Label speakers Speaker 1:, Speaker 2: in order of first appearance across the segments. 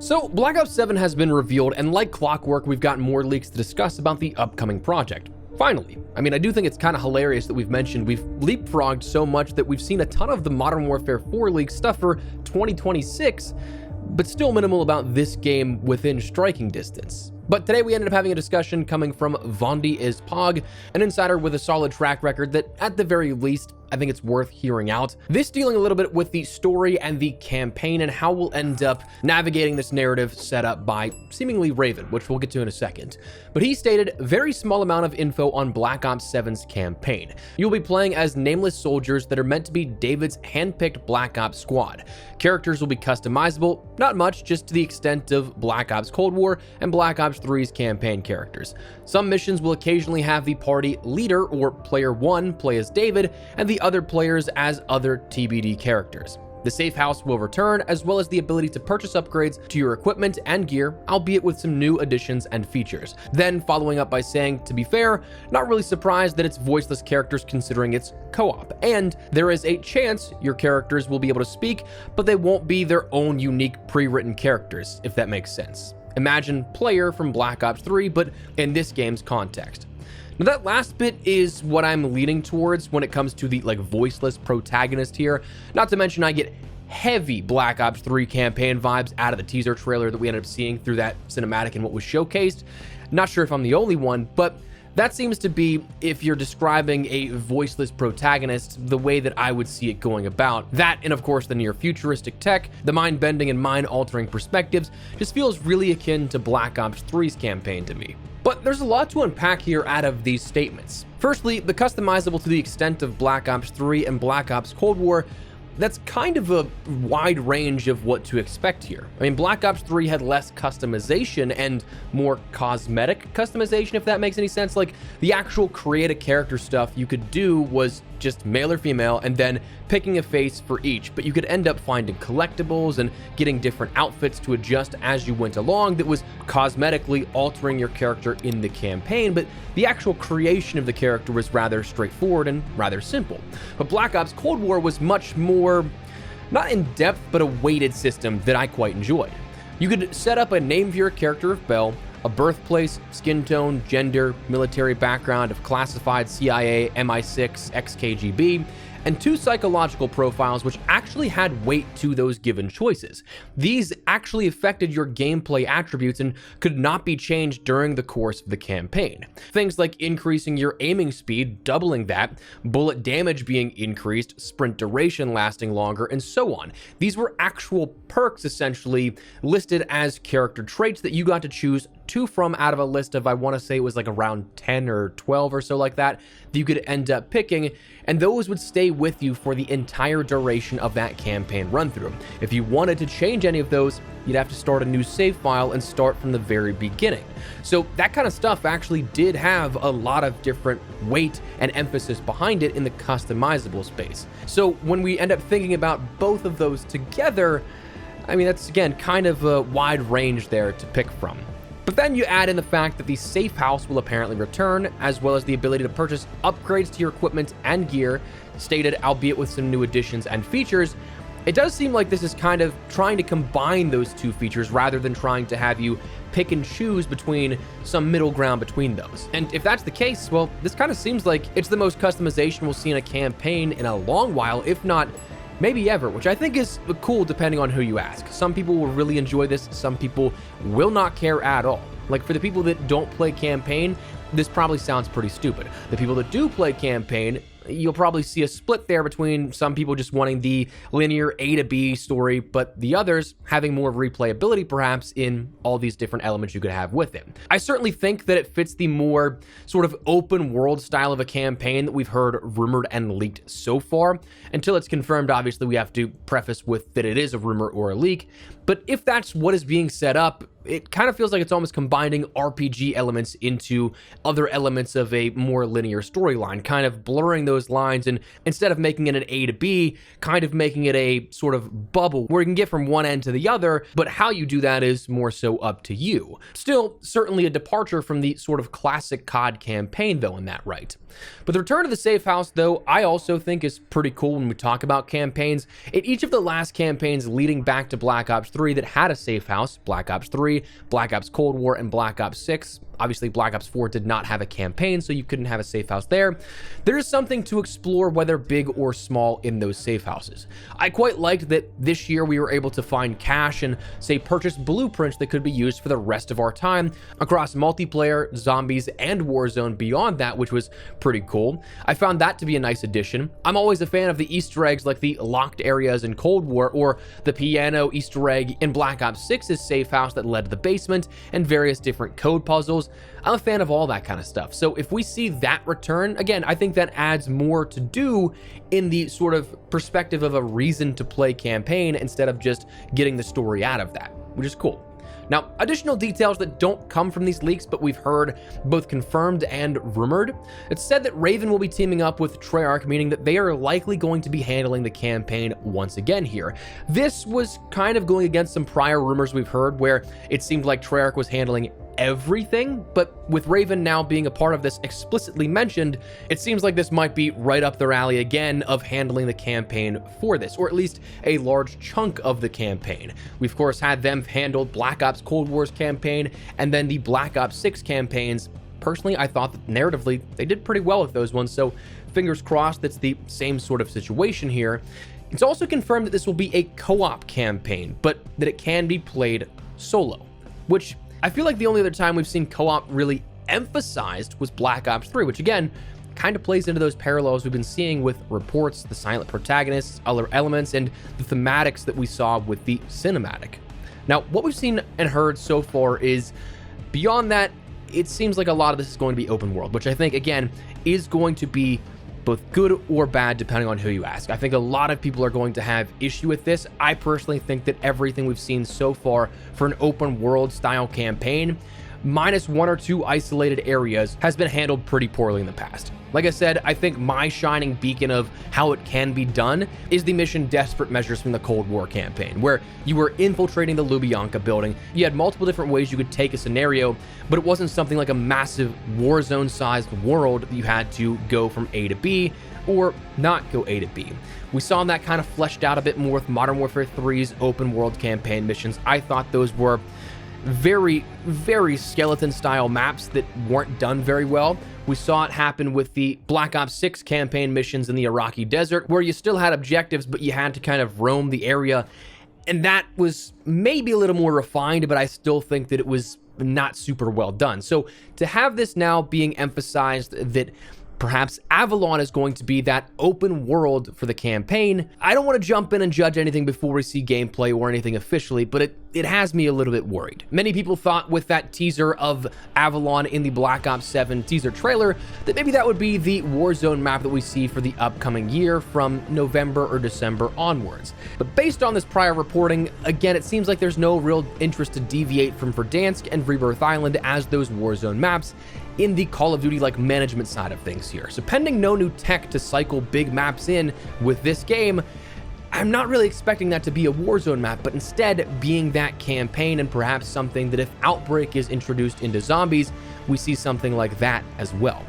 Speaker 1: So Black Ops 7 has been revealed, and like clockwork, we've gotten more leaks to discuss about the upcoming project. Finally. I mean, I do think it's kind of hilarious that we've leapfrogged so much that we've seen a ton of the Modern Warfare 4 leak stuff for 2026, but still minimal about this game within striking distance. But today we ended up having a discussion coming from Vondi is Pog, an insider with a solid track record that, at the very least, I think it's worth hearing out. This dealing a little bit with the story and the campaign and how we'll end up navigating this narrative set up by seemingly Raven, which we'll get to in a second. But he stated, very small amount of info on Black Ops 7's campaign. You'll be playing as nameless soldiers that are meant to be David's handpicked Black Ops squad. Characters will be customizable, not much, just to the extent of Black Ops Cold War and Black Ops 3's campaign characters. Some missions will occasionally have the party leader or player 1 play as David and the other players as other TBD characters. The safe house will return, as well as the ability to purchase upgrades to your equipment and gear, albeit with some new additions and features. Then following up by saying, to be fair, not really surprised that it's voiceless characters considering it's co-op, and there is a chance your characters will be able to speak, but they won't be their own unique pre-written characters, if that makes sense. Imagine player from Black Ops 3, but in this game's context. Now that last bit is what I'm leaning towards when it comes to the voiceless protagonist here. Not to mention I get heavy Black Ops 3 campaign vibes out of the teaser trailer that we ended up seeing through that cinematic and what was showcased. Not sure if I'm the only one, but that seems to be, if you're describing a voiceless protagonist, the way that I would see it going about. That, and of course the near futuristic tech, the mind-bending and mind-altering perspectives, just feels really akin to Black Ops 3's campaign to me. But there's a lot to unpack here out of these statements. Firstly, the customizable to the extent of Black Ops 3 and Black Ops Cold War, that's kind of a wide range of what to expect here. I mean, Black Ops 3 had less customization and more cosmetic customization, if that makes any sense. Like, the actual create a character stuff you could do was just male or female and then picking a face for each, but you could end up finding collectibles and getting different outfits to adjust as you went along that was cosmetically altering your character in the campaign, but the actual creation of the character was rather straightforward and rather simple. But Black Ops Cold War was much more, not in depth, but a weighted system that I quite enjoyed. You could set up a name for your character of Bell, a birthplace, skin tone, gender, military background of classified CIA, MI6, ex-KGB, and 2 psychological profiles which actually had weight to those given choices. These actually affected your gameplay attributes and could not be changed during the course of the campaign. Things like increasing your aiming speed, doubling that, bullet damage being increased, sprint duration lasting longer, and so on. These were actual perks essentially listed as character traits that you got to choose 2 from out of a list of, I want to say it was like around 10 or 12 or so like that you could end up picking, and those would stay with you for the entire duration of that campaign run through. If you wanted to change any of those, you'd have to start a new save file and start from the very beginning. So that kind of stuff actually did have a lot of different weight and emphasis behind it in the customizable space. So when we end up thinking about both of those together, I mean, that's again kind of a wide range there to pick from. But then you add in the fact that the safe house will apparently return, as well as the ability to purchase upgrades to your equipment and gear, stated albeit with some new additions and features. It does seem like this is kind of trying to combine those 2 features rather than trying to have you pick and choose between some middle ground between those. And if that's the case, well, this kind of seems like it's the most customization we'll see in a campaign in a long while, if not maybe ever, which I think is cool depending on who you ask. Some people will really enjoy this, some people will not care at all. Like, for the people that don't play campaign, this probably sounds pretty stupid. The people that do play campaign, you'll probably see a split there between some people just wanting the linear A to B story, but the others having more replayability perhaps in all these different elements you could have with it. I certainly think that it fits the more sort of open world style of a campaign that we've heard rumored and leaked so far. Until it's confirmed, obviously we have to preface with that it is a rumor or a leak, but if that's what is being set up, it kind of feels like it's almost combining RPG elements into other elements of a more linear storyline, kind of blurring those lines, and instead of making it an A to B, kind of making it a sort of bubble where you can get from one end to the other, but how you do that is more so up to you. Still, certainly a departure from the sort of classic COD campaign though in that right. But the return to the safe house though, I also think is pretty cool when we talk about campaigns. In each of the last campaigns leading back to Black Ops 3 that had a safe house, Black Ops 3, Black Ops Cold War, and Black Ops 6, obviously Black Ops 4 did not have a campaign, so you couldn't have a safe house there. There is something to explore, whether big or small, in those safe houses. I quite liked that this year we were able to find cash and, say, purchase blueprints that could be used for the rest of our time across multiplayer, zombies, and Warzone beyond that, which was pretty cool. I found that to be a nice addition. I'm always a fan of the Easter eggs like the locked areas in Cold War, or the piano Easter egg in Black Ops 6's safe house that led to the basement, and various different code puzzles. I'm a fan of all that kind of stuff. So if we see that return, again, I think that adds more to do in the sort of perspective of a reason to play campaign instead of just getting the story out of that, which is cool. Now, additional details that don't come from these leaks, but we've heard both confirmed and rumored. It's said that Raven will be teaming up with Treyarch, meaning that they are likely going to be handling the campaign once again here. This was kind of going against some prior rumors we've heard where it seemed like Treyarch was handling everything, but with Raven now being a part of this explicitly mentioned, it seems like this might be right up their alley again of handling the campaign for this, or at least a large chunk of the campaign. We of course had them handle Black Ops Cold War's campaign and then the Black Ops 6 campaigns. Personally, I thought that narratively they did pretty well with those ones, so fingers crossed that's the same sort of situation here. It's also confirmed that this will be a co-op campaign, but that it can be played solo, which I feel like the only other time we've seen co-op really emphasized was Black Ops 3, which again, kind of plays into those parallels we've been seeing with reports, the silent protagonists, other elements, and the thematics that we saw with the cinematic. Now, what we've seen and heard so far is, beyond that, it seems like a lot of this is going to be open world, which I think, again, is going to be both good or bad depending on who you ask. I think a lot of people are going to have issue with this. I personally think that everything we've seen so far for an open world style campaign, minus one or two isolated areas, has been handled pretty poorly in the past. Like I said, I think my shining beacon of how it can be done is the mission Desperate Measures from the Cold War campaign, where you were infiltrating the Lubyanka building. You had multiple different ways you could take a scenario, but it wasn't something like a massive Warzone-sized world that you had to go from A to B or not go A to B. We saw that kind of fleshed out a bit more with Modern Warfare 3's open world campaign missions. I thought those were very, very skeleton-style maps that weren't done very well. We saw it happen with the Black Ops 6 campaign missions in the Iraqi desert, where you still had objectives, but you had to kind of roam the area. And that was maybe a little more refined, but I still think that it was not super well done. So to have this now being emphasized that perhaps Avalon is going to be that open world for the campaign, I don't want to jump in and judge anything before we see gameplay or anything officially, but it has me a little bit worried. Many people thought with that teaser of Avalon in the Black Ops 7 teaser trailer that maybe that would be the Warzone map that we see for the upcoming year from November or December onwards. But based on this prior reporting, again, it seems like there's no real interest to deviate from Verdansk and Rebirth Island as those Warzone maps in the Call of Duty like management side of things here. So pending no new tech to cycle big maps in with this game, I'm not really expecting that to be a Warzone map, but instead being that campaign, and perhaps something that if Outbreak is introduced into zombies, we see something like that as well.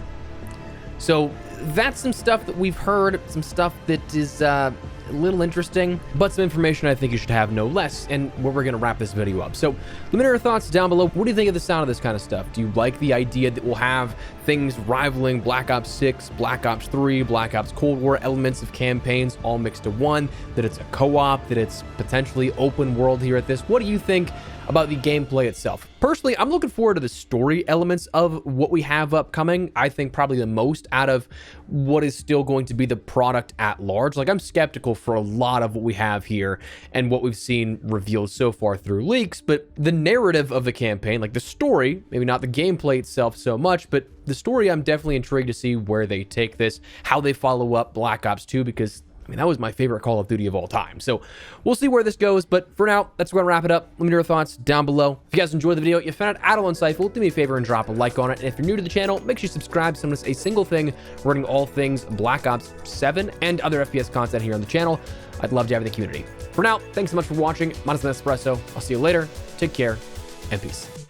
Speaker 1: So that's some stuff that we've heard, some stuff that is a little interesting, but some information I think you should have no less, and where we're going to wrap this video up. So let me know your thoughts down below. What do you think of the sound of this kind of stuff? Do you like the idea that we'll have things rivaling Black Ops 6, Black Ops 3, Black Ops Cold War elements of campaigns all mixed to one, that it's a co-op, that it's potentially open world here at this? What do you think about the gameplay itself? Personally, I'm looking forward to the story elements of what we have upcoming. I think probably the most out of what is still going to be the product at large. Like, I'm skeptical for a lot of what we have here and what we've seen revealed so far through leaks, but the narrative of the campaign, like the story, maybe not the gameplay itself so much, but the story, I'm definitely intrigued to see where they take this, how they follow up Black Ops 2, because I mean, that was my favorite Call of Duty of all time. So we'll see where this goes. But for now, that's going to wrap it up. Let me know your thoughts down below. If you guys enjoyed the video, you found it at all insightful, do me a favor and drop a like on it. And if you're new to the channel, make sure you subscribe so you don't miss a single thing regarding all things Black Ops 7 and other FPS content here on the channel. I'd love to have the community. For now, thanks so much for watching. Mine is Espresso. I'll see you later. Take care and peace.